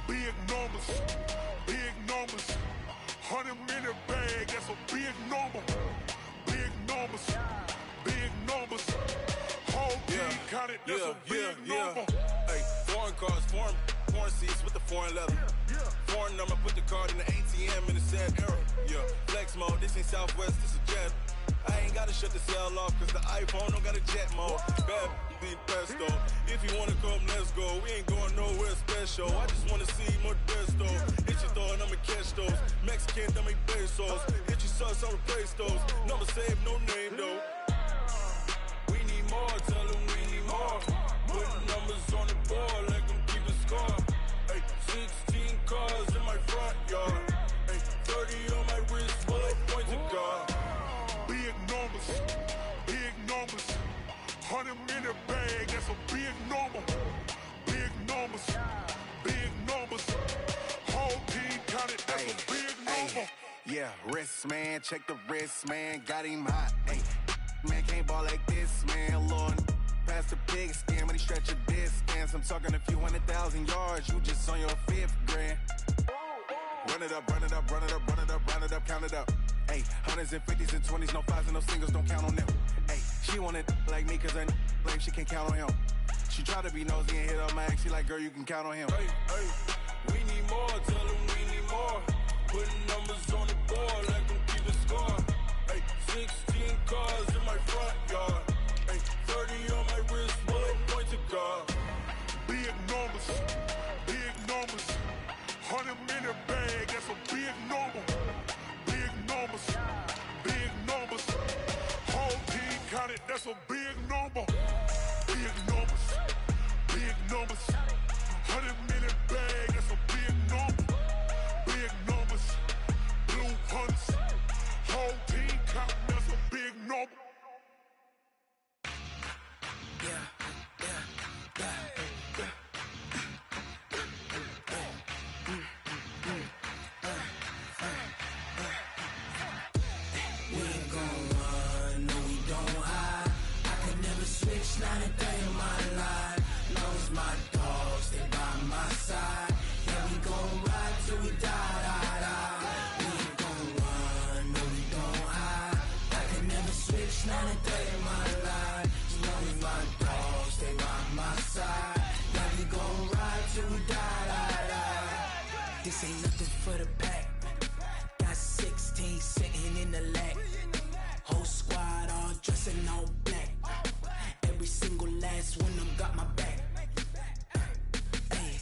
Big numbers, big numbers. 100-minute bag, that's a big number. Big numbers, big numbers. Whole team counted, that's a big number. Hey, foreign cars, foreign seats with the foreign leather. Foreign number, put the card in the ATM in the sad era. Yeah, flex mode, this ain't Southwest, this a jet. I ain't gotta shut the cell off, cause the iPhone don't got a jet mode. Bad be pesto. If you wanna come, let's go. We ain't going nowhere special. I just wanna see more Modesto. Hit your throw and I'ma catch those. Mexican, that make pesos. Hit your sauce, I'll replace those. Number save, no name though. We need more, tell them we need more. Putting numbers on the board, let them keep a score. Hey, 16 cars in my front yard. Hey, 30 on my wrist, bullet points of God. Big numbers, big numbers. 100-minute bag, that's a big number. Big numbers, big numbers. Whole team counted, that's a big number. Yeah, wrist, man, check the wrist, man. Got him hot, ayy. Man, can't ball like this, man. Lord, past the pig skin when he stretch a distance. I'm talking a few 100,000 yards, you just on your 5th grand. Run it up, run it up, run it up, run it up, run it up, count it up. Ayy, 100s and 50s and 20s, no 5s and no singles, don't count on them. Ayy, she want it like me cause her lame, she can't count on him. She try to be nosy and hit up my ex, she like, girl, you can count on him. Hey, hey, we need more, tell them we need more. Putting numbers on the board, let them keep a score. Hey, 16 cars in my front yard. Hey, 30 on my wrist, bullet point to God. Big numbers, big numbers. 100-minute bag, that's a big number. Big numbers, big numbers. Whole team counted, that's a big number. Big numbers, big numbers. 100-minute bag, that's a big number. Big numbers, blue hunts. Whole team counting, that's a big number. Not a day in my life. Knows my dogs, stay by my side. Yeah, we gon' ride till we die. We ain't gon' run, no, we don't hide. I can never switch, not a day in my life. Knows my dogs, stay by my side. Yeah, we gon' ride till we die. This ain't nothing for the pack. Got 16 sitting in the lap. Whole squad all dressing all black. Every single last one of them got my back. Ay,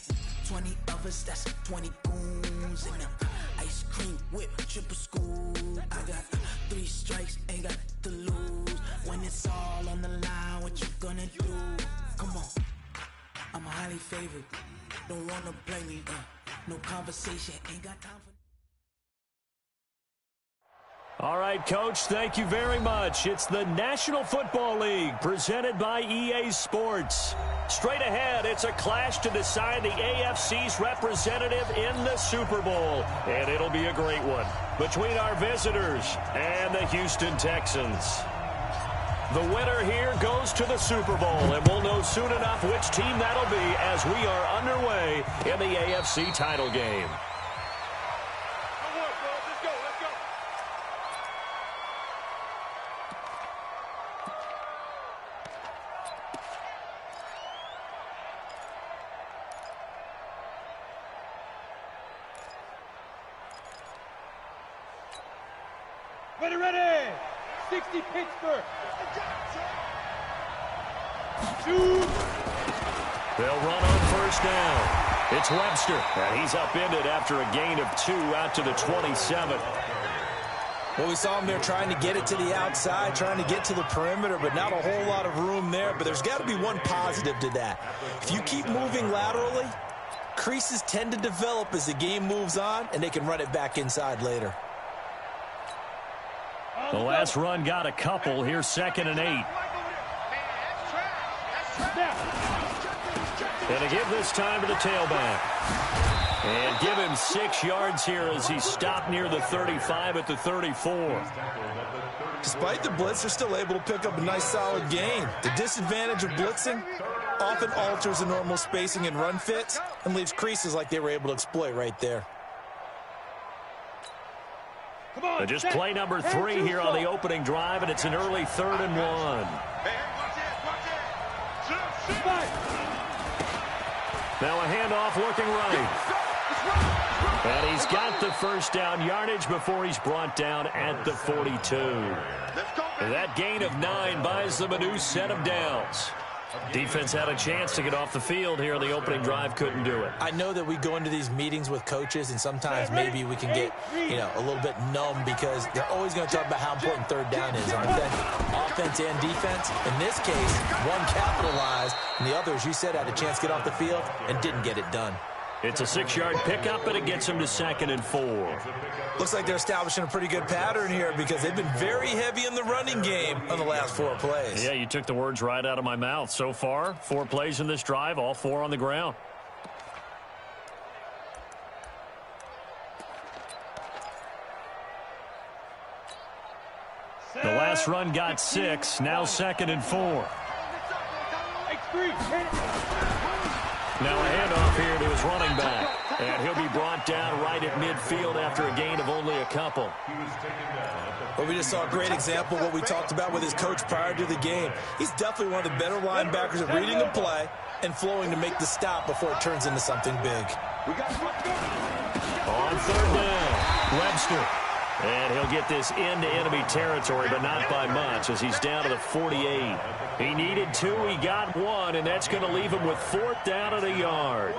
20 of us, that's 20 goons. And ice cream whip, triple scoop. I got 3 strikes, ain't got to lose. When it's all on the line, what you gonna do? Come on, I'm highly favored. Don't wanna play me, no conversation, ain't got time for. All right, Coach, thank you very much. It's the National Football League presented by EA Sports. Straight ahead, it's a clash to decide the AFC's representative in the Super Bowl. And it'll be a great one between our visitors and the Houston Texans. The winner here goes to the Super Bowl, and we'll know soon enough which team that'll be as we are underway in the AFC title game. Ready! 60 Pittsburgh. They'll run on first down. It's Webster, and he's upended after a gain of 2 out to the 27. Well, we saw him there trying to get it to the outside, trying to get to the perimeter, but not a whole lot of room there. But there's got to be one positive to that. If you keep moving laterally, creases tend to develop as the game moves on, and they can run it back inside later. The last run got a couple. Here's 2nd and 8. And to give this time to the tailback. And give him 6 yards here as he stopped near the 35 at the 34. Despite the blitz, they're still able to pick up a nice solid gain. The disadvantage of blitzing, often alters the normal spacing and run fits and leaves creases like they were able to exploit right there. But just play number 3 here on the opening drive, and it's an early 3rd and 1. Now a handoff looking right. And he's got the first down yardage before he's brought down at the 42. That gain of 9 buys them a new set of downs. Defense had a chance to get off the field here on the opening drive, couldn't do it. I know that we go into these meetings with coaches, and sometimes maybe we can get, a little bit numb because they're always going to talk about how important 3rd down is, aren't they? Offense and defense. In this case, one capitalized, and the other, as you said, had a chance to get off the field and didn't get it done. It's a 6-yard pickup, and it gets them to 2nd and 4. Looks like they're establishing a pretty good pattern here because they've been very heavy in the running game on the last 4 plays. Yeah, you took the words right out of my mouth. So far, 4 plays in this drive, all 4 on the ground. The last run got 6, now 2nd and 4. Now a handoff here to his running back. And he'll be brought down right at midfield after a gain of only a couple. Well, we just saw a great example of what we talked about with his coach prior to the game. He's definitely one of the better linebackers at reading a play and flowing to make the stop before it turns into something big. On 3rd down, Webster. And he'll get this into enemy territory, but not by much as he's down to the 48. He needed 2, he got 1, and that's going to leave him with 4th down and a yard.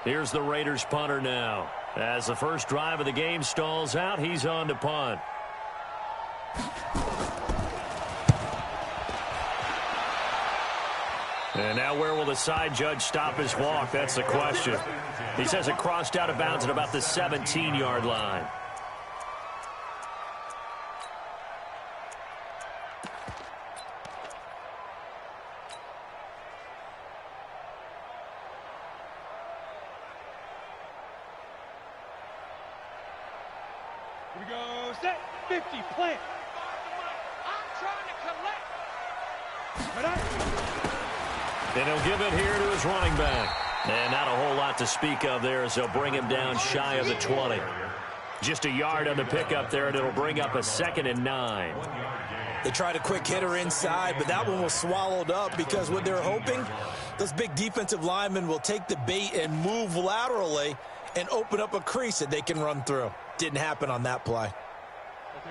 Here's the Raiders punter now. As the first drive of the game stalls out, he's on to punt. And now where will the side judge stop his walk? That's the question. He says it crossed out of bounds at about the 17-yard line. Here we go, set, 50, plant. I'm trying to collect. And he'll give it here to his running back. And not a whole lot to speak of there as they'll bring him down shy of the 20. Just a yard on the pickup there, and it'll bring up a 2nd and 9. They tried a quick hitter inside, but that one was swallowed up because what they're hoping, those big defensive linemen will take the bait and move laterally and open up a crease that they can run through. Didn't happen on that play.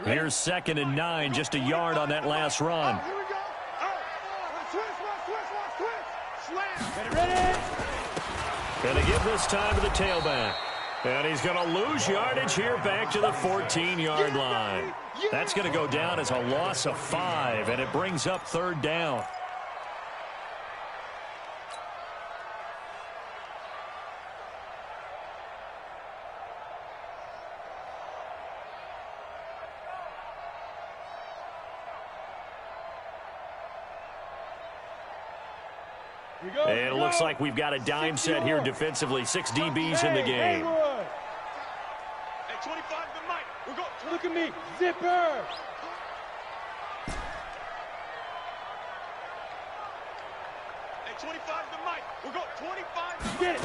Here's 2nd and 9, just a yard on that last run. Here we go. Switch. Ready? And they give this time to the tailback. And he's going to lose yardage here back to the 14-yard line. That's going to go down as a loss of 5, and it brings up 3rd down. And it looks like we've got a dime set here defensively. 6 DBs in the game. Hey, 25 to Mike. We'll go. Look at me, zipper. Hey, 25 to Mike. We'll go. 25. Get it.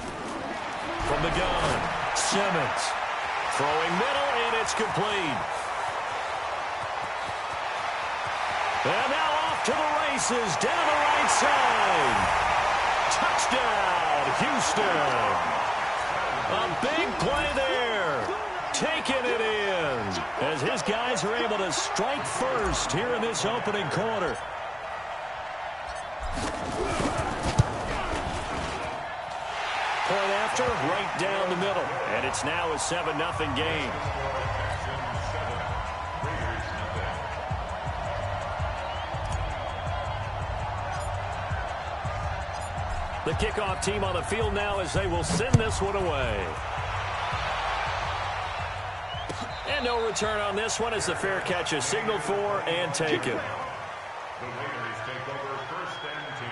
From the gun, Simmons. Throwing middle, and it's complete. And now off to the races, down the right side. Touchdown, Houston. A big play there. Taking it in as his guys are able to strike first here in this opening quarter. Point after, right down the middle. And it's now a 7-0 game. The kickoff team on the field now as they will send this one away. And no return on this one as the fair catch is signaled for and taken. The Raiders take over 1st and 10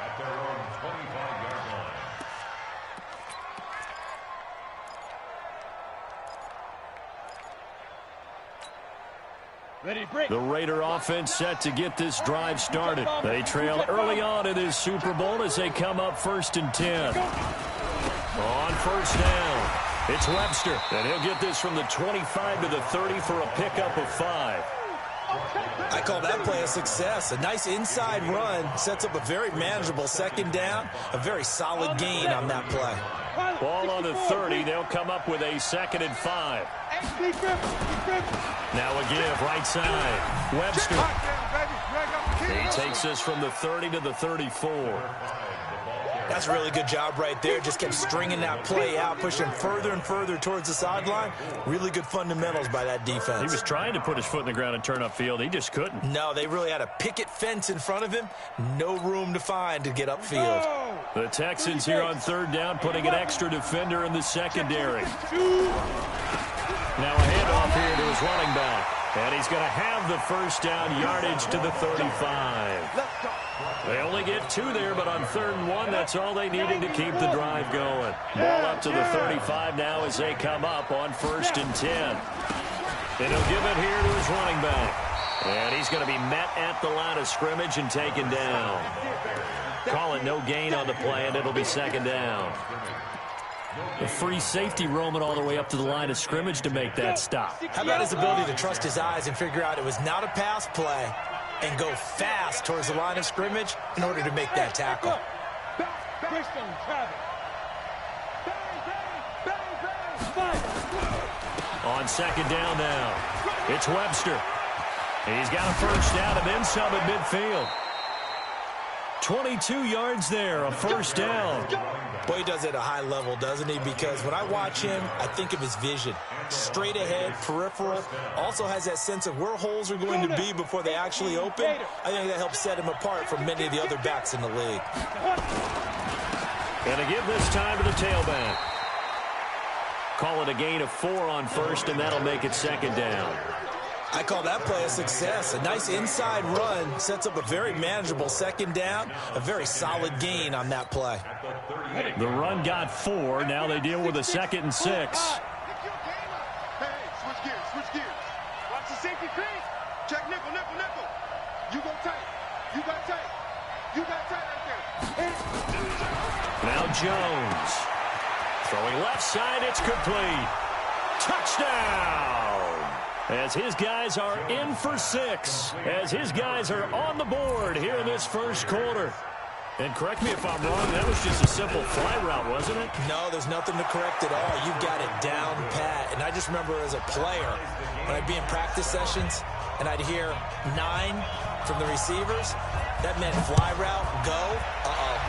at their own 25-yard line. The Raider offense set to get this drive started. They trail early on in this Super Bowl as they come up 1st and 10. On 1st down, it's Webster. And he'll get this from the 25 to the 30 for a pickup of 5. I call that play a success. A nice inside run sets up a very manageable 2nd down. A very solid gain on that play. Ball on the 30. They'll come up with a 2nd and 5. Now a give right side. Webster. He takes this from the 30 to the 34. That's a really good job right there. Just kept stringing that play out, pushing further and further towards the sideline. Really good fundamentals by that defense. He was trying to put his foot in the ground and turn upfield. He just couldn't. No, they really had a picket fence in front of him. No room to find to get upfield. The Texans here on 3rd down, putting an extra defender in the secondary. Now a handoff here to his running back. And he's going to have the 1st down, yardage to the 35. They only get 2 there, but on 3rd and 1, that's all they needed to keep the drive going. Ball up to the 35 now as they come up on 1st and 10. And he'll give it here to his running back. And he's going to be met at the line of scrimmage and taken down. Call it no gain on the play, and it'll be 2nd down. A free safety roaming all the way up to the line of scrimmage to make that stop. How about his ability to trust his eyes and figure out it was not a pass play and go fast towards the line of scrimmage in order to make that tackle. On 2nd down now, it's Webster. He's got a 1st down and then some at midfield. 22 yards there, a 1st down. Boy, he does it at a high level, doesn't he? Because when I watch him, I think of his vision. Straight ahead, peripheral. Also has that sense of where holes are going to be before they actually open. I think that helps set him apart from many of the other backs in the league. And to give this time to the tailback. Call it a gain of 4 on 1st, and that'll make it 2nd down. I call that play a success. A nice inside run sets up a very manageable 2nd down. A very solid gain on that play. The run got 4. Now they deal with a 2nd and 6. Hey, switch gears. Watch the safety crease. Check nickel. You go tight. You got tight right there. Now Jones. Throwing left side, it's complete. Touchdown! As his guys are in for 6. As his guys are on the board here in this 1st quarter. And correct me if I'm wrong, that was just a simple fly route, wasn't it? No, there's nothing to correct at all. You got it down pat. And I just remember as a player, when I'd be in practice sessions and I'd hear 9 from the receivers, that meant fly route, go,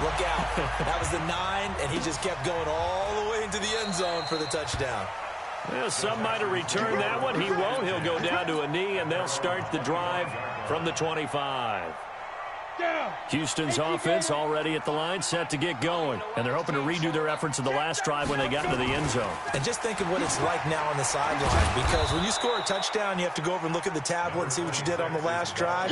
look out. That was the 9, and he just kept going all the way into the end zone for the touchdown. Well, some might have returned that one. He won't. He'll go down to a knee, and they'll start the drive from the 25. Houston's offense already at the line, set to get going. And they're hoping to redo their efforts in the last drive when they got into the end zone. And just think of what it's like now on the sideline, because when you score a touchdown, you have to go over and look at the tablet and see what you did on the last drive.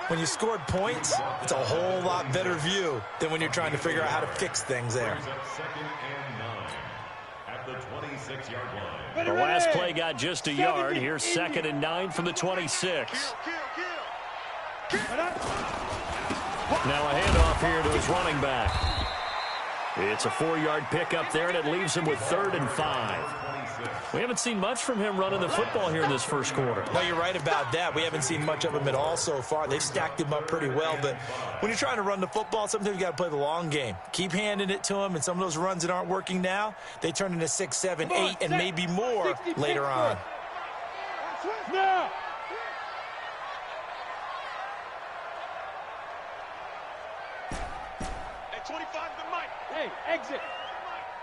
When you scored points, it's a whole lot better view than when you're trying to figure out how to fix things there. The last play got just a yard. Here's 2nd and 9 from the 26. Now a handoff here to his running back. It's a 4-yard pickup there, and it leaves him with 3rd and 5. We haven't seen much from him running the football here in this 1st quarter. No, you're right about that. We haven't seen much of him at all so far. They've stacked him up pretty well, but when you're trying to run the football, sometimes you got to play the long game. Keep handing it to him, and some of those runs that aren't working now, they turn into 6, 7, 8, and maybe more later on. Now. At 25 to Mike. Hey, exit.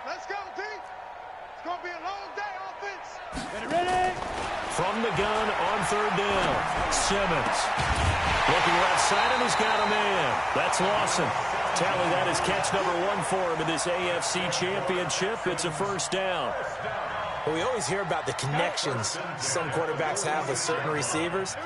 Let's go, D. It's going to be a long day, offense. Ready? From the gun on 3rd down, Simmons. Looking left side, and he's got a man. That's Lawson. Tally that is catch number 1 for him in this AFC Championship. It's a 1st down. Well, we always hear about the connections some quarterbacks have with certain receivers.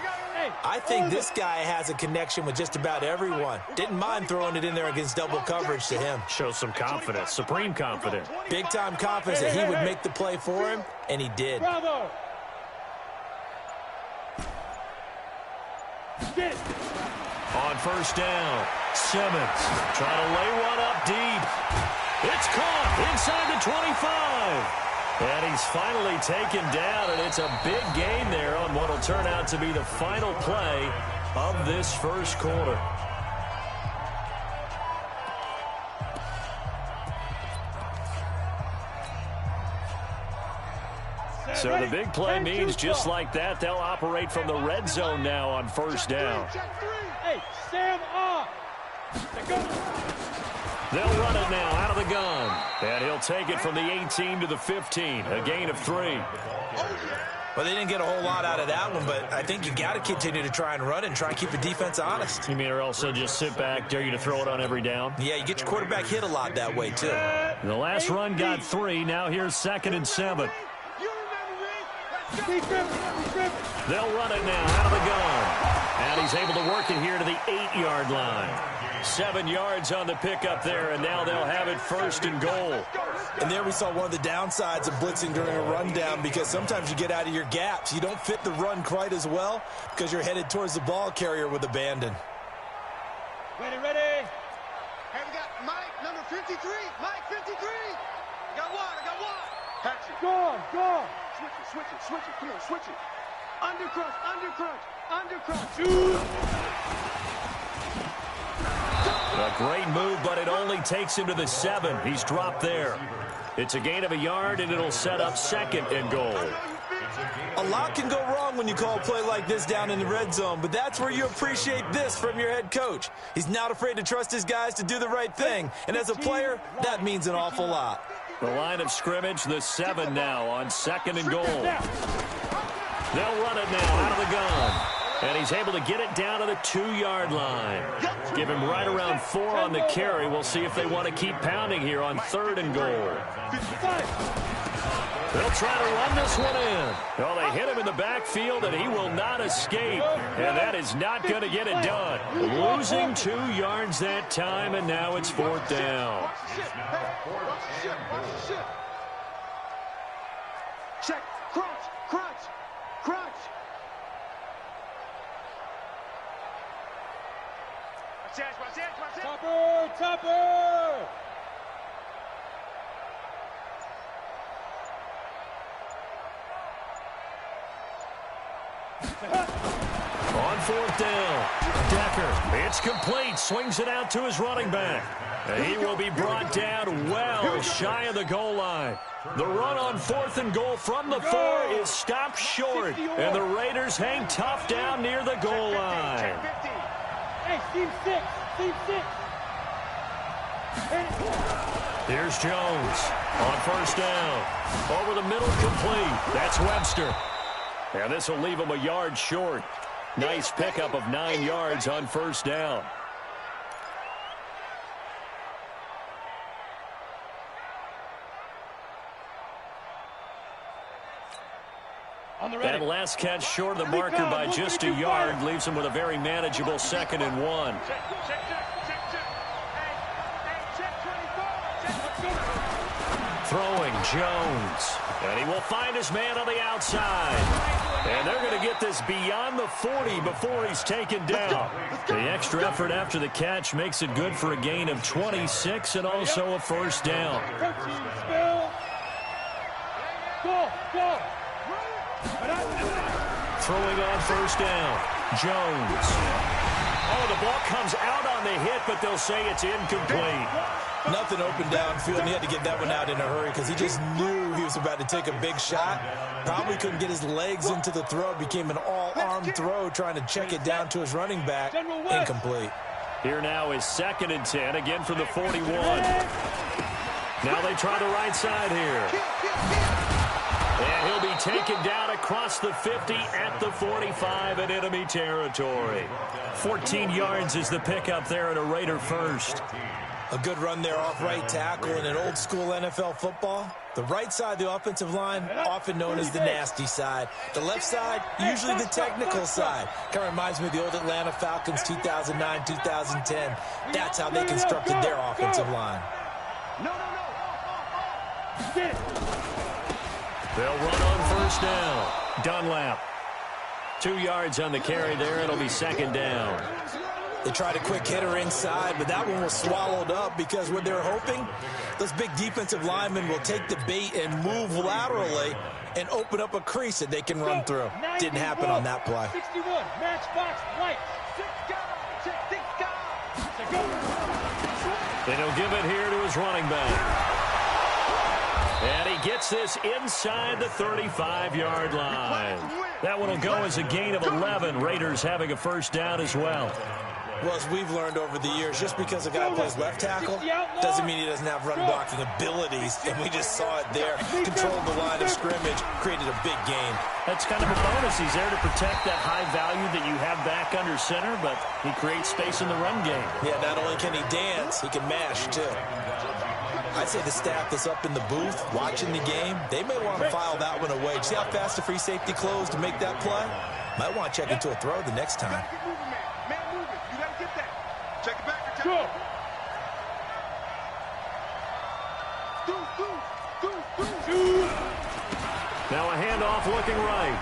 I think this guy has a connection with just about everyone. Didn't mind throwing it in there against double coverage to him. Shows some confidence, supreme confidence. Big-time confidence that he would make the play for him, and he did. Bravo. On first down, Simmons trying to lay one up deep. It's caught inside the 25. And he's finally taken down, and it's a big gain there on what will turn out to be the final play of this first quarter. So the big play means just like that, they'll operate from the red zone now on first down. Hey, Sam off. They'll run it now out of the gun. And he'll take it from the 18 to the 15, a gain of 3. Well, they didn't get a whole lot out of that one, but I think you got to continue to try and run and try and keep the defense honest. You mean or also just sit back, dare you to throw it on every down? Yeah, you get your quarterback hit a lot that way, too. The last run got 3. Now here's 2nd and 7. They'll run it now out of the gun. And he's able to work it here to the 8-yard line. 7 yards on the pickup there, and now they'll have it 1st and goal. And there we saw one of the downsides of blitzing during a rundown, because sometimes you get out of your gaps. You don't fit the run quite as well because you're headed towards the ball carrier with abandon. Ready. Hey, we got Mike, number 53. Mike, 53. I got one. Patch it. Go. Switch it. Come on, switch it. Undercrunch. A great move, but it only takes him to the 7. He's dropped there. It's a gain of a yard, and it'll set up 2nd and goal. A lot can go wrong when you call a play like this down in the red zone, but that's where you appreciate this from your head coach. He's not afraid to trust his guys to do the right thing, and as a player, that means an awful lot. The line of scrimmage, the 7 now on 2nd and goal. They'll run it now out of the gun. And he's able to get it down to the 2-yard line. Give him right around 4 on the carry. We'll see if they want to keep pounding here on 3rd and goal. They'll try to run this one in. Well, they hit him in the backfield, and he will not escape. And that is not going to get it done. Losing 2 yards that time, and now it's 4th down. Watch the shit. Check. Crunch. Watch it. Topper. On 4th down, Decker. It's complete. Swings it out to his running back. And he will be brought down well shy of the goal line. The run on 4th and goal from the 4 is stopped short. And the Raiders hang tough down near the goal line. Hey, team 6. Here's Jones on 1st down. Over the middle, complete. That's Webster. And this will leave him a yard short. Nice pickup of 9 yards on 1st down. That last catch short of the marker by just a yard leaves him with a very manageable 2nd and 1. Throwing Jones. And he will find his man on the outside. And they're going to get this beyond the 40 before he's taken down. The extra effort after the catch makes it good for a gain of 26 and also a 1st down. Go. Throwing on 1st down. Jones. Oh, the ball comes out on the hit, but they'll say it's incomplete. Nothing open downfield, and he had to get that one out in a hurry because he just knew he was about to take a big shot. Probably couldn't get his legs into the throw. Became an all-arm throw trying to check it down to his running back. Incomplete. Here now is 2nd and 10, again from the 41. Now they try the right side here. And he'll be taken down across the 50 at the 45 in enemy territory. 14 yards is the pickup there at a Raider 1st. A good run there off right tackle in an old-school NFL football. The right side of the offensive line, often known as the nasty side. The left side, usually the technical side. Kind of reminds me of the old Atlanta Falcons 2009, 2010. That's how they constructed their offensive line. They'll run on 1st down. Dunlap. 2 yards on the carry there. It'll be second down. They tried a quick hitter inside, but that one was swallowed up because what they're hoping, those big defensive linemen will take the bait and move laterally and open up a crease that they can run through. Didn't happen on that play. 61, matchbox, white. 6 guys. They'll give it here to his running back. And he gets this inside the 35-yard line. That one will go as a gain of 11. Raiders having a first down as well. Well, as we've learned over the years, just because a guy plays left tackle doesn't mean he doesn't have run blocking abilities, and we just saw it there. Controlled the line of scrimmage, created a big gain. That's kind of a bonus. He's there to protect that high value that you have back under center, but he creates space in the run game. Yeah, not only can he dance, he can mash, too. I'd say the staff that's up in the booth watching the game, they may want to file that one away. See how fast the free safety closed to make that play? Might want to check into a throw the next time. Check it back. Now a handoff looking right.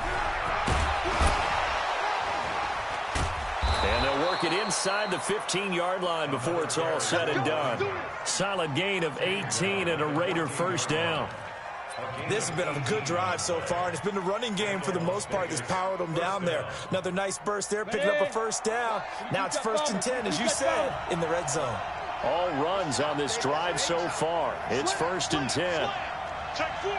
And they'll work it inside the 15-yard line before it's all said and done. Solid gain of 18 and a Raider first down. This has been a good drive so far, and it's been the running game for the most part that's powered them down there. Another nice burst there, picking up a first down. Now it's 1st and 10, as you said, in the red zone. All runs on this drive so far. It's 1st and 10. Check four.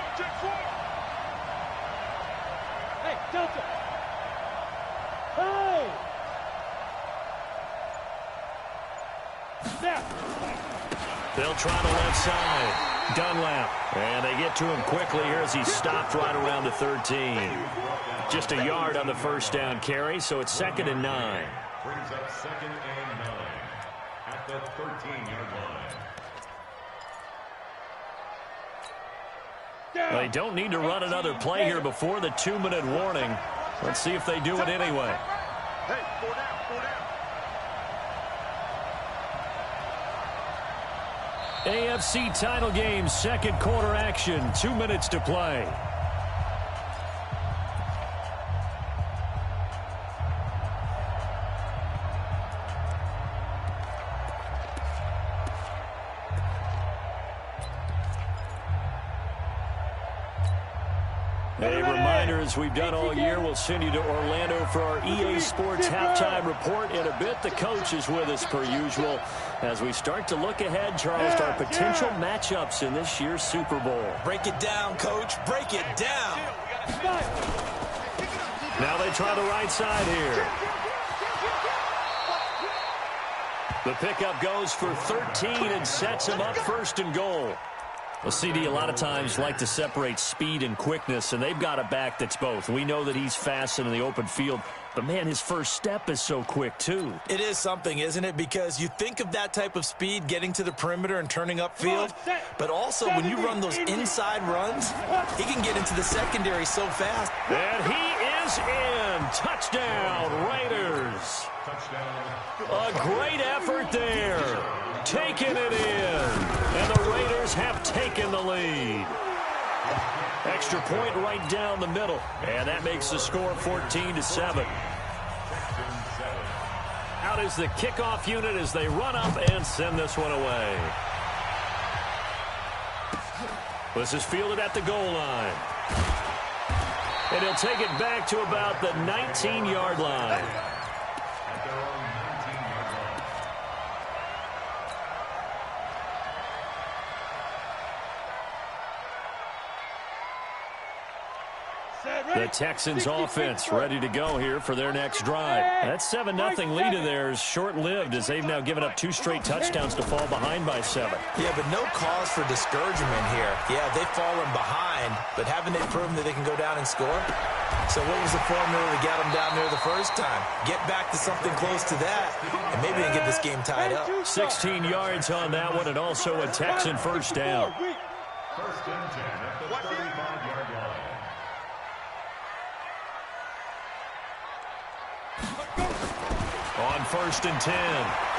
Hey, Delta. Hey. Snap. They'll try the left side. Dunlap. And they get to him quickly here as he stopped right around the 13. Just a yard on the first down carry, so it's 2nd and 9. Brings up 2nd and 9 at the 13-yard line. They don't need to run another play here before the 2-minute warning. Let's see if they do it anyway. Hey, 4 down. AFC title game, 2nd quarter action, 2 minutes to play. A reminder, as we've done all year, we'll send you to Orlando for our EA Sports halftime report. In a bit, the coach is with us per usual as we start to look ahead, Charles, to our potential matchups in this year's Super Bowl. Break it down, Coach. Break it down. Now they try the right side here. The pickup goes for 13 and sets him up 1st and goal. Well, CD a lot of times like to separate speed and quickness, and they've got a back that's both. We know that he's fast and in the open field, but, man, his first step is so quick, too. It is something, isn't it? Because you think of that type of speed getting to the perimeter and turning upfield, but also when you run those inside runs, he can get into the secondary so fast. And he is in. Touchdown, Raiders. A great effort there. Taking it in. And the Raiders have taken the lead. Extra point right down the middle. And that makes the score 14-7. Out is the kickoff unit as they run up and send this one away. This is fielded at the goal line. And he'll take it back to about the 19-yard line. The Texans offense ready to go here for their next drive. That 7-0 lead of theirs short-lived as they've now given up 2 straight touchdowns to fall behind by 7. Yeah, but no cause for discouragement here. Yeah, they've fallen behind, but haven't they proven that they can go down and score? So what was the formula to get them down there the first time? Get back to something close to that, and maybe they can get this game tied up. 16 yards on that one, and also a Texan first down. 1st and 10 at the 35-yard line. On 1st and 10,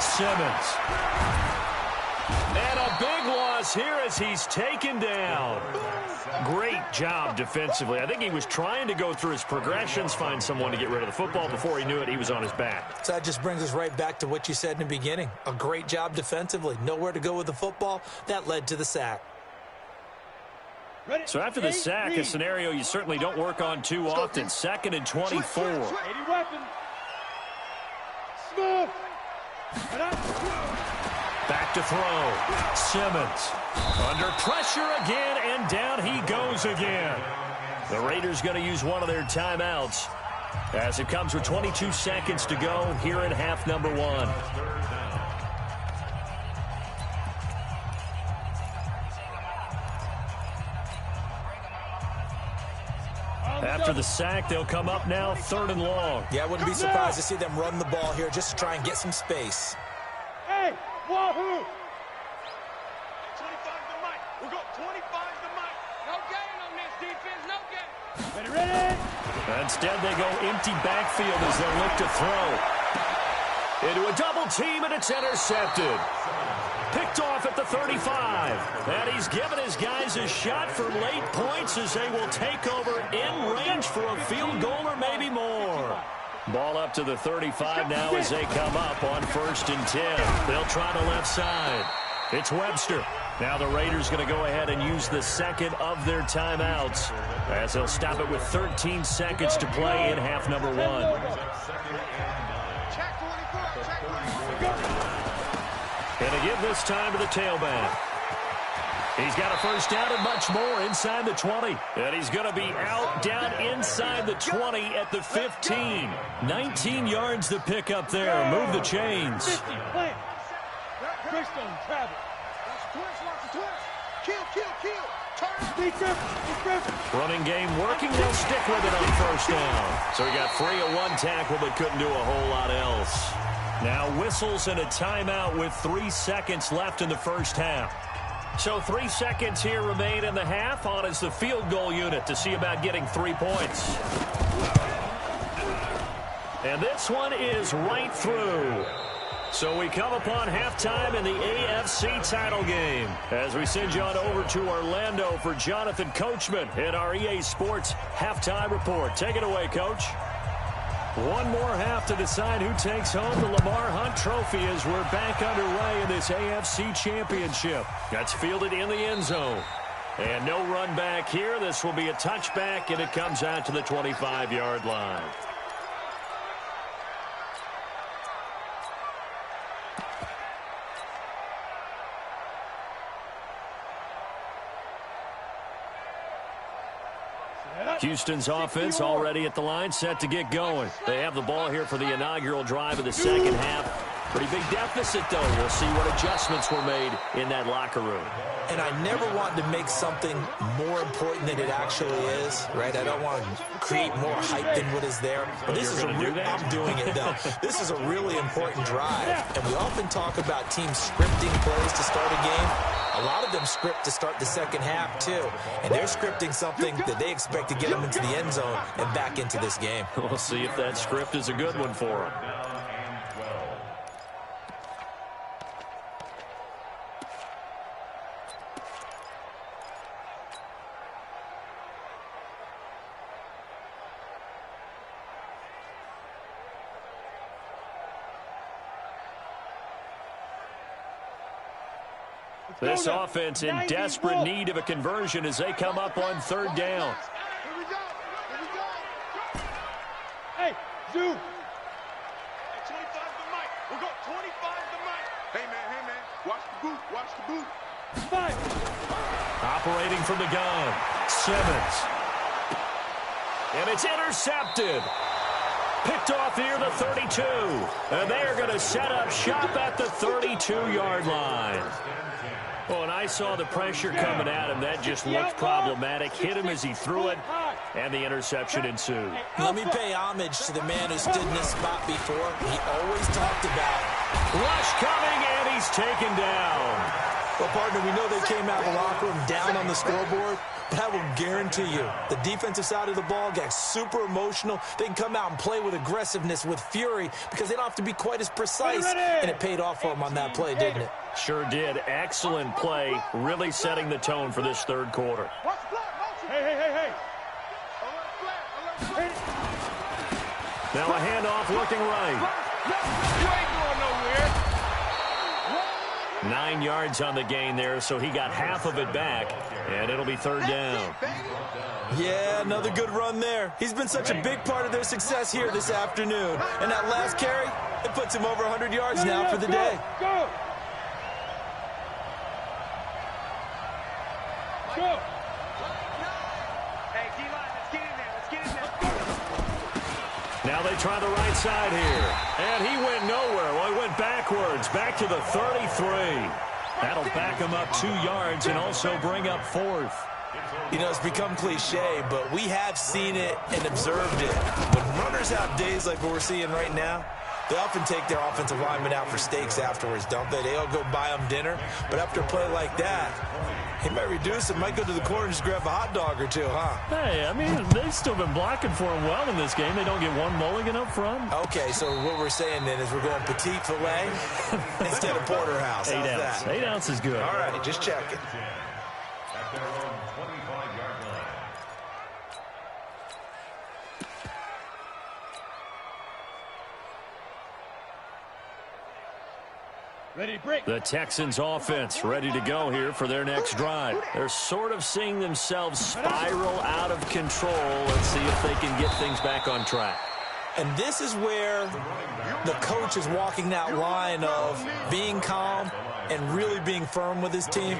Simmons. And a big one across here as he's taken down. Great job defensively. I think he was trying to go through his progressions, find someone to get rid of the football. Before he knew it, he was on his back. So that just brings us right back to what you said in the beginning. A great job defensively. Nowhere to go with the football. That led to the sack. So after the sack, a scenario you certainly don't work on too often. 2nd and 24. 80 weapon. Smooth. Back to throw. Simmons under pressure again, and down he goes again. The Raiders going to use one of their timeouts as it comes with 22 seconds to go here in half number 1. After the sack, they'll come up now 3rd and long. Yeah, I wouldn't be surprised to see them run the ball here just to try and get some space. Hey, wahoo! 25 to Mike. We'll go 25 to Mike. No gain on this defense. No gain. Ready. Instead, they go empty backfield as they look to throw. Into a double team, and it's intercepted. Picked off at the 35. And he's given his guys a shot for late points as they will take over in range for a field goal or maybe more. Ball up to the 35 now as they come up on 1st and 10. They'll try the left side. It's Webster. Now the Raiders going to go ahead and use the second of their timeouts as they'll stop it with 13 seconds to play in half number 1. And to give this time to the tailback. He's got a first down and much more inside the 20. And he's going to be out down inside the 20 at the 15. 19 yards to pick up there. Move the chains. Running game working. They'll stick with it on 1st down. So he got free of one tackle but couldn't do a whole lot else. Now whistles and a timeout with 3 seconds left in the 1st half. So 3 seconds here remain in the half. On is the field goal unit to see about getting 3 points. And this one is right through. So we come upon halftime in the AFC title game as we send you on over to Orlando for Jonathan Coachman in our EA Sports halftime report. Take it away, Coach. One more half to decide who takes home the Lamar Hunt Trophy as we're back underway in this AFC Championship. That's fielded in the end zone. And no run back here. This will be a touchback, and it comes out to the 25-yard line. Houston's offense already at the line, set to get going. They have the ball here for the inaugural drive of the second half. Pretty big deficit, though. We'll see what adjustments were made in that locker room. And I never want to make something more important than it actually is, right? I don't want to create more hype than what is there. But this is I'm doing it, though. This is a really important drive. And we often talk about teams scripting plays to start a game. A lot of them script to start the second half, too. And they're scripting something that they expect to get them into the end zone and back into this game. We'll see if that script is a good one for them. This offense in desperate need of a conversion as they come up on 3rd down. Here we go. Here we go. Hey, Zoo. Hey, 25 to Mike. We'll go 25 to Mike. Hey, man. Watch the boot. Watch the boot. 5. Operating from the gun. Simmons. And it's intercepted. Picked off near the 32. And they are going to set up shop at the 32-yard line. Oh, and I saw the pressure coming at him. That just looked problematic. Hit him as he threw it, and the interception ensued. Let me pay homage to the man who stood in this spot before. He always talked about rush coming, and he's taken down. Well, partner, we know they came out of the locker room down on the scoreboard. But I will guarantee you, the defensive side of the ball got super emotional. They can come out and play with aggressiveness, with fury, because they don't have to be quite as precise. And it paid off for them on that play, didn't it? Sure did. Excellent play, really setting the tone for this third quarter. Hey. Now a handoff looking right. You ain't going nowhere. 9 yards on the gain there, so he got half of it back, and it'll be third down. Yeah, another good run there. He's been such a big part of their success here this afternoon. And that last carry, it puts him over 100 yards now for the day. Go. Hey, D-line, let's get in there. Now they try the right side here. And he went nowhere. Well, he went backwards, back to the 33. That'll back him up 2 yards and also bring up fourth. You know, it's become cliche, but we have seen it and observed it. When runners have days like what we're seeing right now, they often take their offensive linemen out for steaks afterwards, don't they? They all go buy them dinner. But after a play like that, he might reduce it, might go to the corner and just grab a hot dog or two, huh? Hey, I mean, they've still been blocking for him well in this game. They don't get one mulligan up front. Okay, so what we're saying then is we're going petite filet instead of porterhouse. 8 How's ounce. that? 8 ounce is good. All right, just checking. At their own 25-yard line. Ready to break. The Texans offense ready to go here for their next drive. They're sort of seeing themselves spiral out of control. Let's see if they can get things back on track. And this is where the coach is walking that line of being calm and really being firm with his team.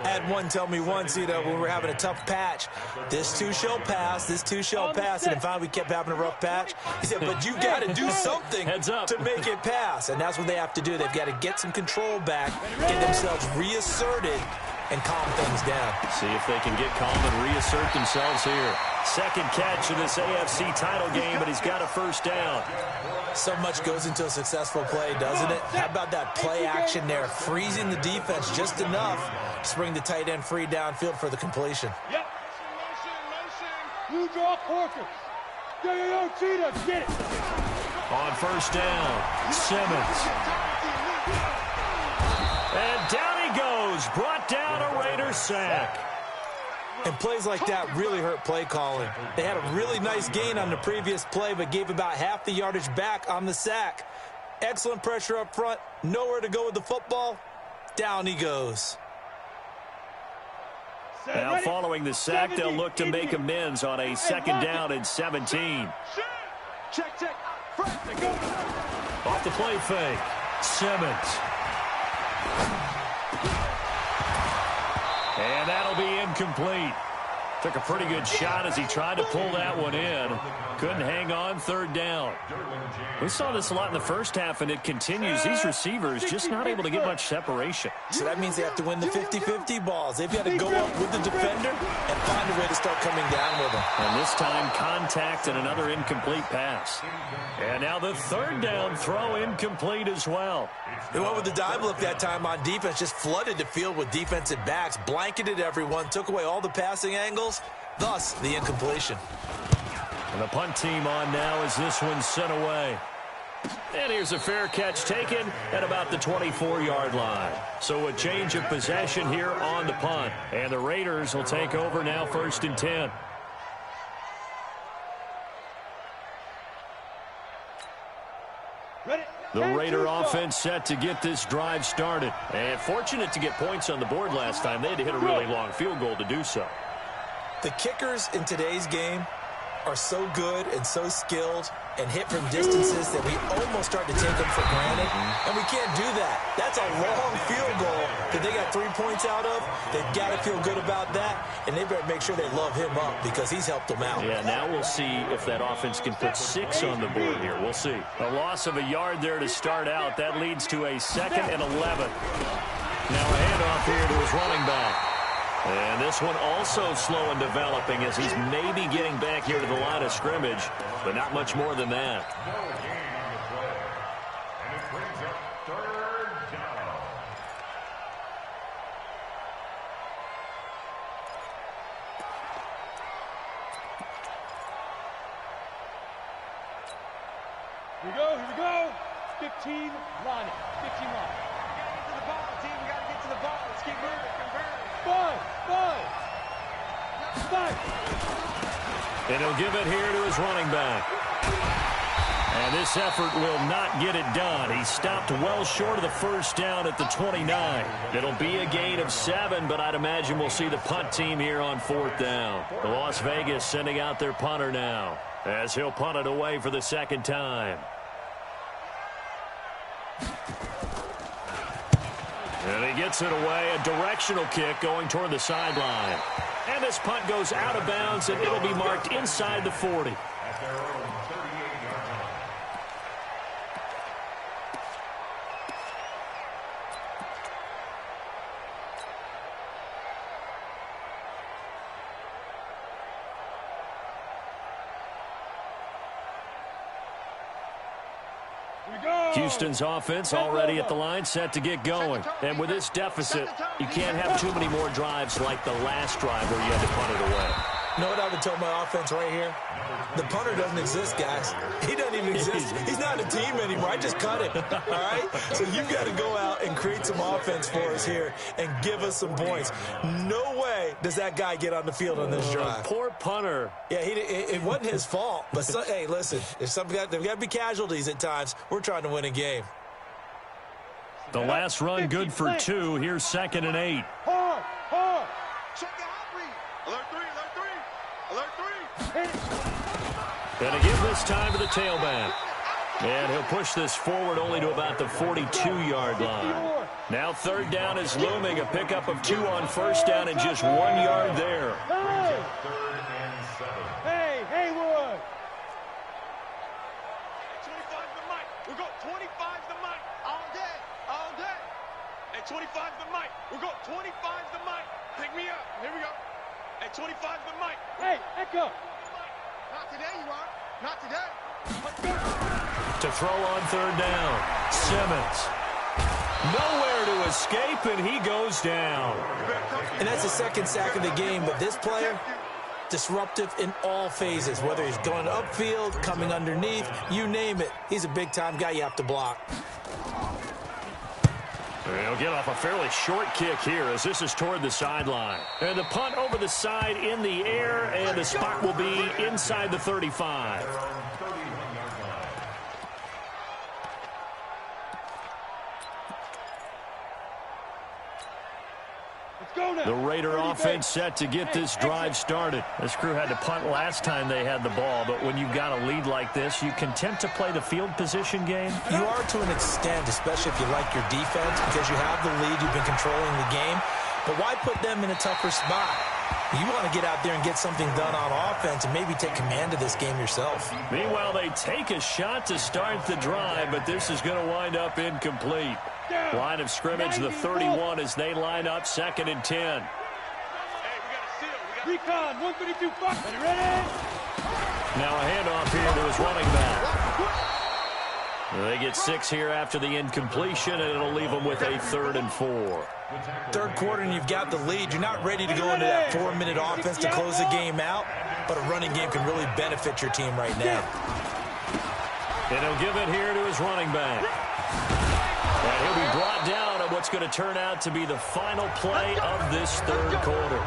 I had one tell me once, you know, when we were having a tough patch, this too shall pass, this too shall pass, and finally we kept having a rough patch. He said, but you got to do something to make it pass, and that's what they have to do. They've got to get some control back, get themselves reasserted, and calm things down. See if they can get calm and reassert themselves here. Second catch in this AFC title game, but he's got a first down. So much goes into a successful play, doesn't it? How about that play action there, freezing the defense just enough to bring the tight end free downfield for the completion. Yep. Motion. You draw Corker. Yo, Cheetah, get it. On first down, Simmons. And down he goes, brought down a Raider sack. And plays like that really hurt play calling. They had a really nice gain on the previous play, but gave about half the yardage back on the sack. Excellent pressure up front, nowhere to go with the football. Down he goes. Now following the sack, they'll look to make amends on a second down and 17. Check. Off the play fake, Simmons. And that'll be incomplete. Took a pretty good shot as he tried to pull that one in. Couldn't hang on, third down. We saw this a lot in the first half, and it continues. These receivers just not able to get much separation. So that means they have to win the 50-50 balls. They've got to go up with the defender and find a way to start coming down with them. And this time, contact and another incomplete pass. And now the third down throw incomplete as well. They went with the dime look that time on defense, just flooded the field with defensive backs, blanketed everyone, took away all the passing angles, thus the incompletion. And the punt team on now as this one's sent away. And here's a fair catch taken at about the 24-yard line. So a change of possession here on the punt. And the Raiders will take over now, 1st and 10. The Raider offense set to get this drive started. And fortunate to get points on the board last time. They had to hit a really long field goal to do so. The kickers in today's game are so good and so skilled and hit from distances that we almost start to take them for granted. And we can't do that. That's a long field goal that they got 3 points out of. They've got to feel good about that, and they better make sure they love him up because he's helped them out. Yeah, now we'll see if that offense can put 6 on the board here. We'll see. A loss of a yard there to start out. That leads to a 2nd and 11. Now a handoff here to his running back. And this one also slow in developing as he's maybe getting back here to the line of scrimmage, but not much more than that. And it brings up third down. Here we go. 15 line. 15 line. To the ball, team. We got to get to the ball. Let's keep moving. Convert. 5. And he'll give it here to his running back. And this effort will not get it done. He stopped well short of the first down at the 29. It'll be a gain of 7, but I'd imagine we'll see the punt team here on 4th down. The Las Vegas sending out their punter now, as he'll punt it away for the second time. And he gets it away, a directional kick going toward the sideline. And this punt goes out of bounds, and it'll be marked inside the 40. At their own 38-yard line. Houston's offense already at the line, set to get going. And with this deficit, you can't have too many more drives like the last drive where you had to punt it away. You know what I would tell my offense right here? The punter doesn't exist, guys. He doesn't even exist. He's not a team anymore. I just cut him, all right? So you've got to go out and create some offense for us here and give us some points. No way does that guy get on the field on this drive. Poor punter. Yeah, it wasn't his fault. But, hey, listen, there's got to be casualties at times. We're trying to win a game. The last run good for 2. Here's 2nd and 8. Hard. Check the hot read. Alert 3. And to give this time to the tailback. And he'll push this forward only to about the 42-yard line. Now 3rd down is looming. A pickup of 2 on 1st down and just 1 yard there. Hey, Haywood. 25's the mic. We'll go 25's the mic. All day. And 25's the mic. We'll go 25's the mic. Pick me up. Here we go. And 25's the mic. Hey, Echo. Not today, you are. Not today. To throw on 3rd down. Simmons. Nowhere to escape, and he goes down. And that's the 2nd sack of the game, but this player, disruptive in all phases, whether he's going upfield, coming underneath, you name it. He's a big-time guy you have to block. He'll get off a fairly short kick here as this is toward the sideline. And the punt over the side in the air, and the spot will be inside the 35. The Raider offense set to get this drive started. This crew had to punt last time they had the ball, but when you've got a lead like this, you content to play the field position game? You are to an extent, especially if you like your defense, because you have the lead, you've been controlling the game. But why put them in a tougher spot? You want to get out there and get something done on offense and maybe take command of this game yourself. Meanwhile, they take a shot to start the drive, but this is going to wind up incomplete. Line of scrimmage, the 31 as they line up 2nd and 10. Hey, we got a steal. Recon, 132, ready? Now a handoff here to his running back. They get 6 here after the incompletion, and it'll leave them with a 3rd and 4. 3rd quarter, and you've got the lead. You're not ready to go into that 4-minute offense to close the game out, but a running game can really benefit your team right now. And he'll give it here to his running back. And he'll be brought down on what's going to turn out to be the final play of this 3rd quarter.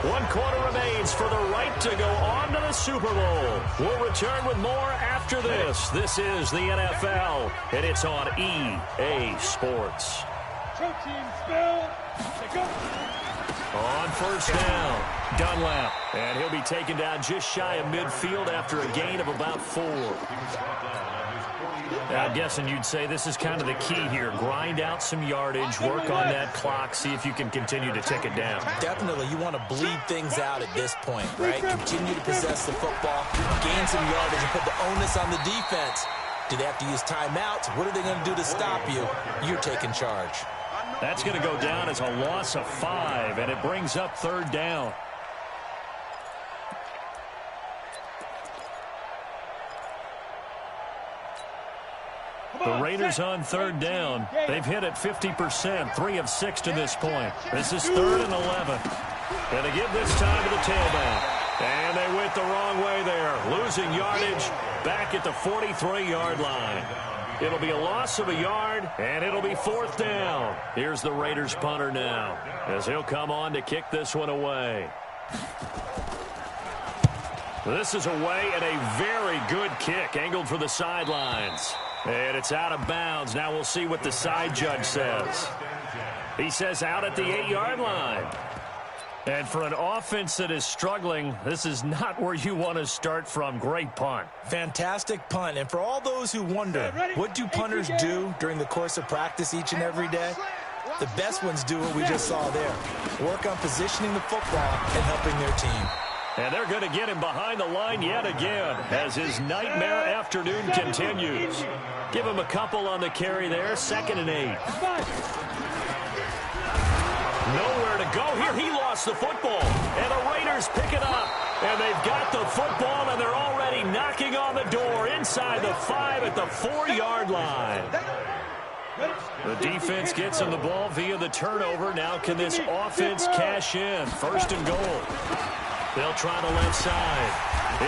1 quarter remains for the right to go on to the Super Bowl. We'll return with more after this. This is the NFL, and it's on EA Sports. Protein spill. Go. On 1st down, Dunlap. And he'll be taken down just shy of midfield after a gain of about 4. I'm guessing you'd say this is kind of the key here. Grind out some yardage, work on that clock, see if you can continue to tick it down. Definitely. You want to bleed things out at this point, right? Continue to possess the football, gain some yardage, and put the onus on the defense. Do they have to use timeouts? What are they going to do to stop you? You're taking charge. That's going to go down as a loss of 5, and it brings up 3rd down. The Raiders on 3rd down. They've hit it 50%, 3 of 6 to this point. This is 3rd and 11. And they give this time to the tailback. And they went the wrong way there. losing yardage back at the 43-yard line. It'll be a loss of a yard, and it'll be 4th down. Here's the Raiders punter now, as he'll come on to kick this one away. This is away, and a very good kick, angled for the sidelines. And it's out of bounds. Now we'll see what the side judge says. He says out at the 8-yard line. And for an offense that is struggling, this is not where you want to start from. Great punt. Fantastic punt. And for all those who wonder, what do punters do during the course of practice each and every day? The best ones do what we just saw there. Work on positioning the football and helping their team. And they're going to get him behind the line yet again as his nightmare afternoon continues. Give him a couple on the carry there. 2nd and 8. Nowhere to go here. He lost the football. And the Raiders pick it up. And they've got the football, and they're already knocking on the door inside the 5 at the 4-yard line. The defense gets him the ball via the turnover. Now can this offense cash in? 1st and goal. They'll try the left side.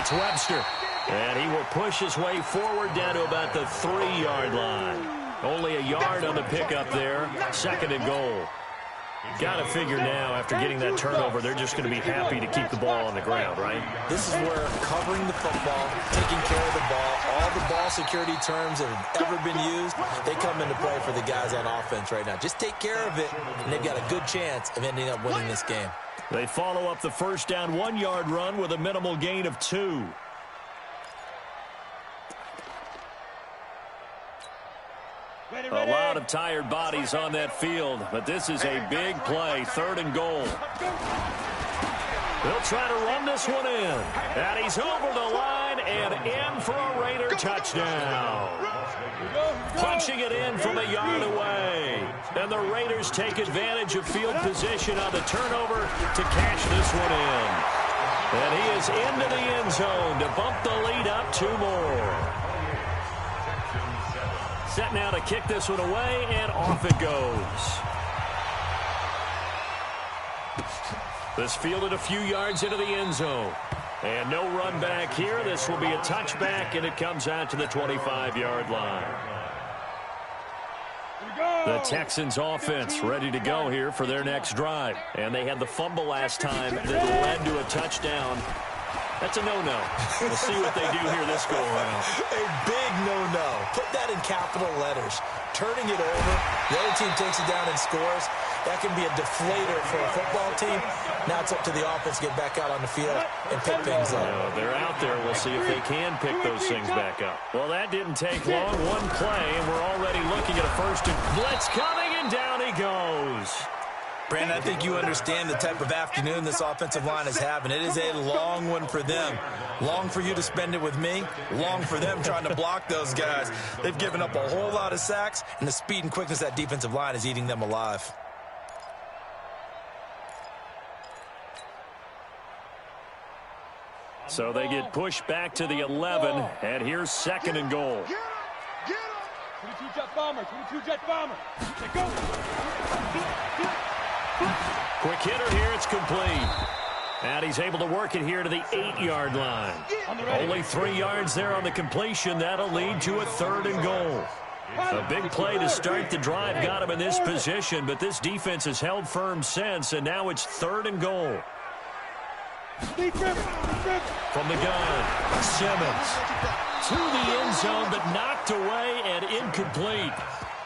It's Webster. And he will push his way forward down to about the 3-yard line. Only a yard on the pickup there. 2nd and goal. Got to figure now, after getting that turnover, they're just going to be happy to keep the ball on the ground, right? This is where covering the football, taking care of the ball, all the ball security terms that have ever been used, they come into play for the guys on offense right now. Just take care of it, and they've got a good chance of ending up winning this game. They follow up the 1st down 1-yard run with a minimal gain of 2. A lot of tired bodies on that field, but this is a big play. 3rd and goal. They'll try to run this one in. And he's over the line and in for a Raider touchdown. Punching it in from a yard away. And the Raiders take advantage of field position on the turnover to cash this one in. And he is into the end zone to bump the lead up 2 more. Set now to kick this one away, and off it goes. This fielded a few yards into the end zone. And no run back here. This will be a touchback, and it comes out to the 25-yard line. The Texans offense ready to go here for their next drive. And they had the fumble last time that led to a touchdown. That's a no-no. We'll see what they do here this go-around. A big no-no. Put that in capital letters. Turning it over, the other team takes it down and scores. That can be a deflator for a football team. Now it's up to the offense to get back out on the field and pick things up. They're out there. We'll see if they can pick those things back up. Well, that didn't take long. One play, and we're already looking at a 1st and blitz coming, and down he goes. Brandon, I think you understand the type of afternoon this offensive line is having. It is a long one for them. Long for you to spend it with me. Long for them trying to block those guys. They've given up a whole lot of sacks, and the speed and quickness of that defensive line is eating them alive. So they get pushed back to the 11, and here's 2nd and goal. 22 jet bomber, 22 jet bomber. Go. Quick hitter here, it's complete. And he's able to work it here to the 8-yard line. Only 3 yards there on the completion. That'll lead to a 3rd and goal. A big play to start the drive got him in this position, but this defense has held firm since, and now it's 3rd and goal. From the gun, Simmons to the end zone, but knocked away and incomplete.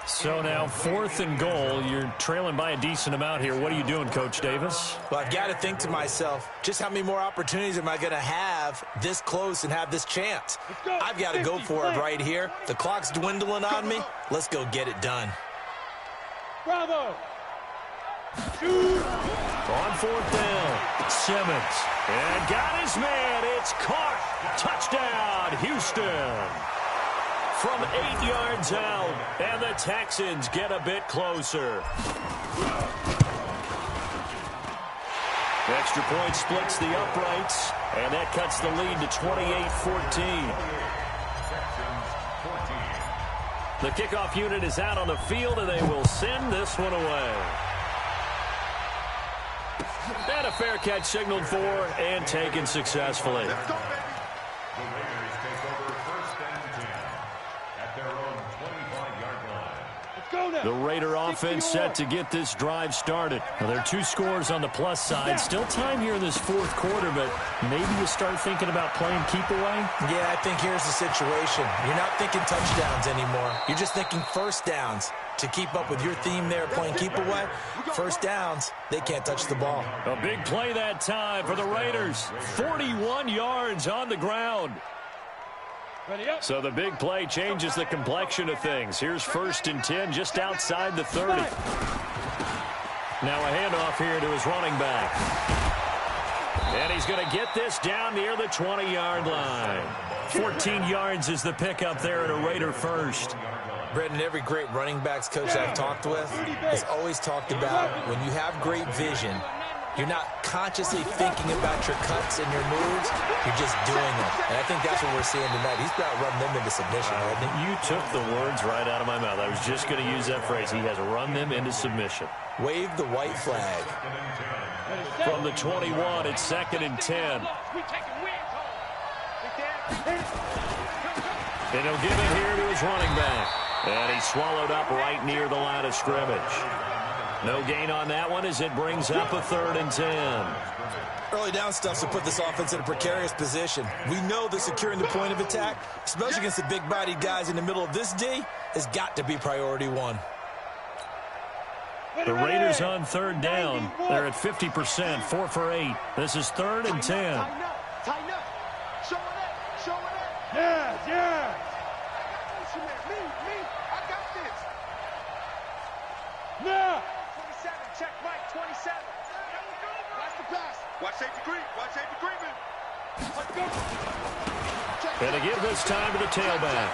So now 4th and goal. You're trailing by a decent amount here. What are you doing, Coach Davis? Well, I've got to think to myself, just how many more opportunities am I going to have this close and have this chance? I've got to go for it right here. The clock's dwindling on me. Let's go get it done. Bravo. On 4th down, Simmons. And got his man. It's caught. Touchdown, Houston. From 8 yards out, and the Texans get a bit closer. The extra point splits the uprights, and that cuts the lead to 28-14. The kickoff unit is out on the field, and they will send this one away. And a fair catch signaled for and taken successfully. The Raider offense set to get this drive started. Now, there are 2 scores on the plus side. Still time here in this fourth quarter, but maybe you start thinking about playing keep away? Yeah, I think here's the situation. You're not thinking touchdowns anymore. You're just thinking first downs. To keep up with your theme there, playing keep away, first downs, they can't touch the ball. A big play that time for the Raiders. 41 yards on the ground. So the big play changes the complexion of things. Here's 1st and 10 just outside the 30. Now a handoff here to his running back. And he's going to get this down near the 20-yard line. 14 yards is the pickup there at a Raider first. Brendan, every great running backs coach I've talked with has always talked about when you have great vision, you're not consciously thinking about your cuts and your moves. You're just doing them. And I think that's what we're seeing tonight. He's about to run them into submission, hasn't he? You took the words right out of my mouth. I was just going to use that phrase. He has run them into submission. Wave the white flag. From the 21, it's 2nd and 10. And he'll give it here to his running back. And he's swallowed up right near the line of scrimmage. No gain on that one as it brings up a 3rd and 10. Early down stuff to put this offense in a precarious position. We know that securing the point of attack, especially against the big-bodied guys in the middle of this D, has got to be priority 1. The Raiders on 3rd down. They're at 50%, 4 for 8. This is 3rd and 10. Tighten up. Show it up. Show it up. Yes. Me. I got this. Now. 27. Check Mike. 27. Watch the pass. Watch safety creep. And to give this time to the tailback.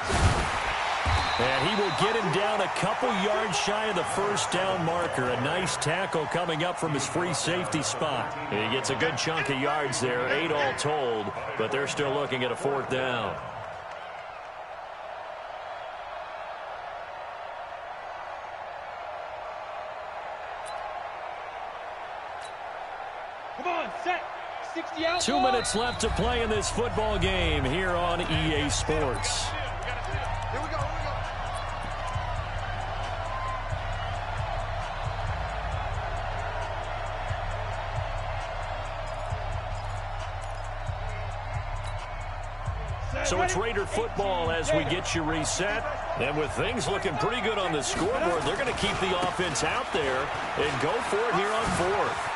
And he will get him down a couple yards shy of the 1st down marker. A nice tackle coming up from his free safety spot. He gets a good chunk of yards there, 8 all told, but they're still looking at a 4th down. Come on, set. 60 out. 2 minutes left to play in this football game here on EA Sports. Here we go. So it's Raider football as we get you reset. And with things looking pretty good on the scoreboard, they're going to keep the offense out there and go for it here on 4th.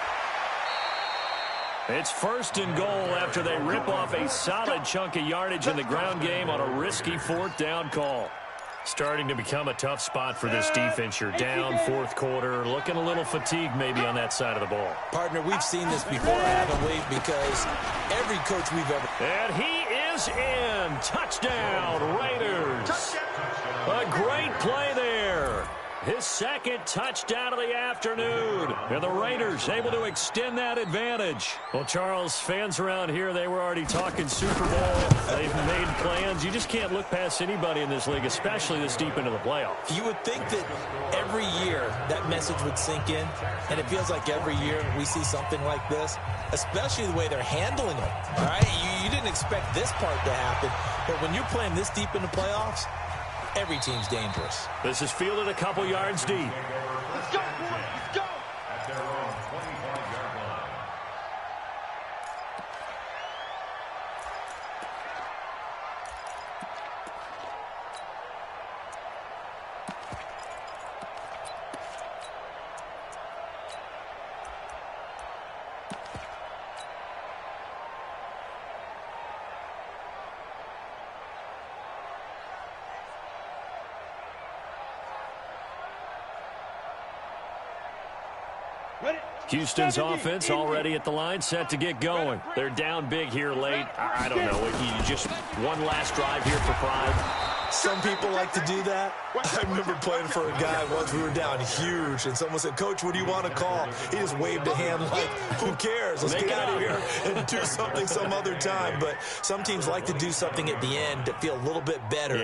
It's 1st and goal after they rip off a solid chunk of yardage in the ground game on a risky 4th down call. Starting to become a tough spot for this defense. You're down 4th quarter, looking a little fatigued maybe on that side of the ball. Partner, we've seen this before, haven't we? Because every coach we've ever... And he is in. Touchdown, Raiders. A great play there. His 2nd touchdown of the afternoon. And the Raiders able to extend that advantage. Well, Charles, fans around here, they were already talking Super Bowl. They've made plans. You just can't look past anybody in this league, especially this deep into the playoffs. You would think that every year that message would sink in, and it feels like every year we see something like this, especially the way they're handling it. All right, you didn't expect this part to happen, but when you're playing this deep in the playoffs, every team's dangerous. This is fielded a couple yards deep. Let's go, boy. Let's go. At their own 25-yard line. Houston's offense already at the line, set to get going. They're down big here late. I don't know. You just one last drive here for pride. Some people like to do that. I remember playing for a guy once. We were down huge, and someone said, "Coach, what do you want to call?" He just waved a hand like, who cares? Let's get out of here and do something some other time. But some teams like to do something at the end to feel a little bit better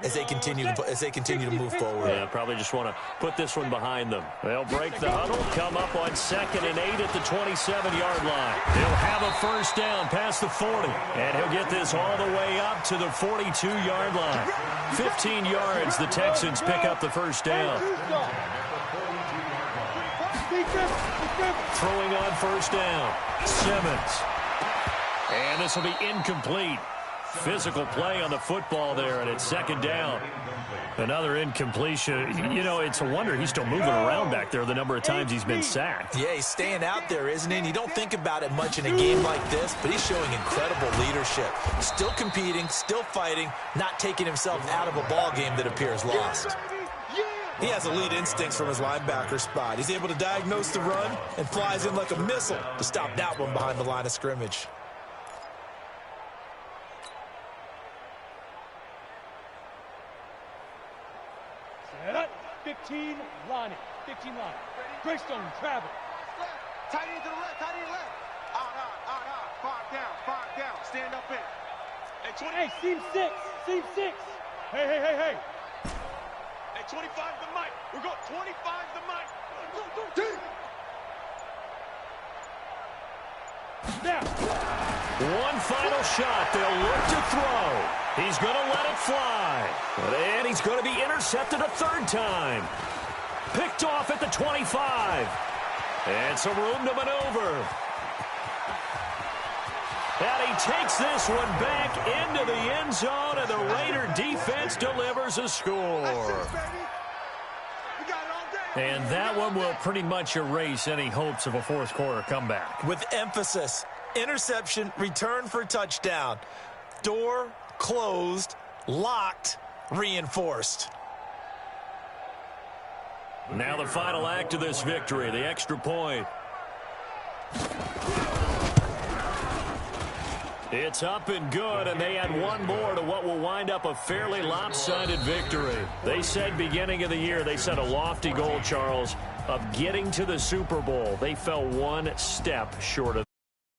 as they continue to move forward. Yeah, probably just want to put this one behind them. They'll break the huddle, come up on 2nd and 8 at the 27-yard line. He'll have a 1st down past the 40, and he'll get this all the way up to the 42-yard line. 15 yards, the Texans pick up the first down. Throwing on first down, Simmons. And this will be incomplete. Physical play on the football there, and it's second down. Another incompletion. You know, it's a wonder he's still moving around back there the number of times he's been sacked. Yeah, he's staying out there, isn't he? And you don't think about it much in a game like this, but he's showing incredible leadership. Still competing, still fighting, not taking himself out of a ball game that appears lost. He has elite instincts from his linebacker spot. He's able to diagnose the run and flies in like a missile to stop that one behind the line of scrimmage. Set up. 15 lining. 15 line. Greystone, travel. Tight end to the left, tight end left. Out. 5 down. Stand up in. Hey, seam 6. Seam 6. Hey. Hey, 25 the mic. We're going 25 the mic. Go. Now. One final shot. They'll look to throw. He's going to let it fly. And he's going to be intercepted a third time. Picked off at the 25. And some room to maneuver. And he takes this one back into the end zone, and the Raider defense delivers a score. And that one will pretty much erase any hopes of a fourth quarter comeback. With emphasis, interception, return for touchdown. Door closed, locked, reinforced. Now the final act of this victory, the extra point. It's up and good, and they add one more to what will wind up a fairly lopsided victory. They said beginning of the year, they set a lofty goal, Charles, of getting to the Super Bowl. They fell one step short of